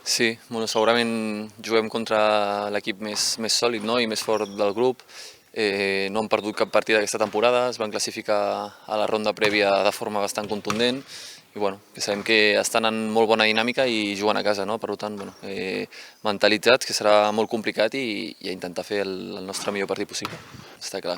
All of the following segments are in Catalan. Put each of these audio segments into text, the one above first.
Sí, bueno, segurament juguem contra l'equip més sòlid, no? I més fort del grup. No han perdut cap partida aquesta temporada, es van classificar a la ronda prèvia de forma bastant contundent i bueno, que sabem que estan en molt bona dinàmica i juguen a casa, no? Per tant, bueno, mentalitzats, que serà molt complicat i a intentar fer el nostre millor partit possible. Està clar,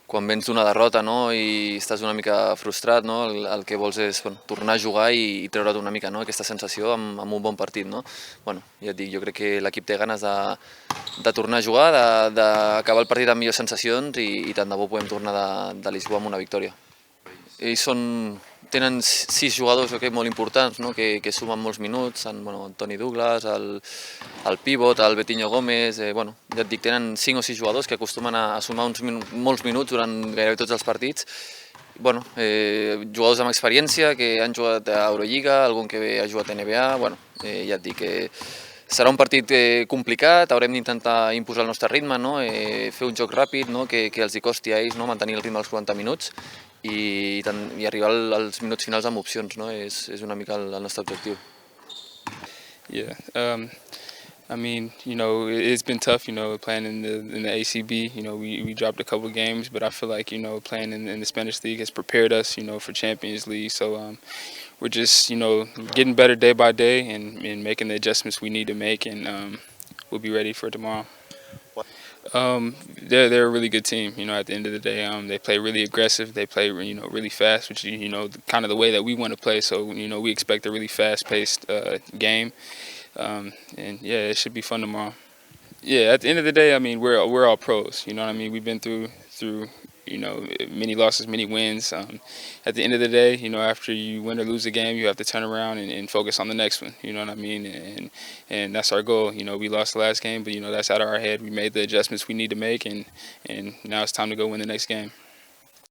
quan vens d'una derrota, no? I estàs una mica frustrat, no? El que vols és tornar a jugar i treure't una mica, no? Aquesta sensació amb un bon partit, no? Bueno, ja et dic, jo crec que l'equip té ganes de tornar a jugar, d'acabar el partit amb millors sensacions i tant de bo podem tornar de Lisboa amb una victòria. Ells tenen 6 jugadors molt importants, no? que sumen molts minuts, el Toni Douglas, el pivot, el Betinho Gómez, ja et dic, tenen 5 o 6 jugadors que acostumen a sumar molts minuts durant gairebé tots els partits. Jugadors amb experiència que han jugat a Eurolliga, algun que ha jugat a NBA, ja et dic que serà un partit complicat, haurem d'intentar imposar el nostre ritme, no? Fer un joc ràpid, no? que els hi costi a ells, no? Mantenir el ritme als 40 minuts i arribar als minuts finals amb opcions, no? És una mica el nostre objectiu. Yeah, I mean, it's been tough, playing in the ACB. We dropped a couple games, but I feel like, playing in the Spanish League has prepared us, for Champions League. So we're just, getting better day by day and making the adjustments we need to make, and we'll be ready for tomorrow. They're a really good team. At the end of the day, they play really aggressive. They play, really fast, which kind of the way that we want to play. So we expect a really fast-paced game. And yeah, it should be fun tomorrow. Yeah, at the end of the day, I mean, we're all pros. You know what I mean? We've been through many losses, many wins. At the end of the day, after you win or lose a game, you have to turn around and focus on the next one. You know what I mean? And that's our goal. We lost the last game, but that's out of our head. We made the adjustments we need to make, and now it's time to go win the next game.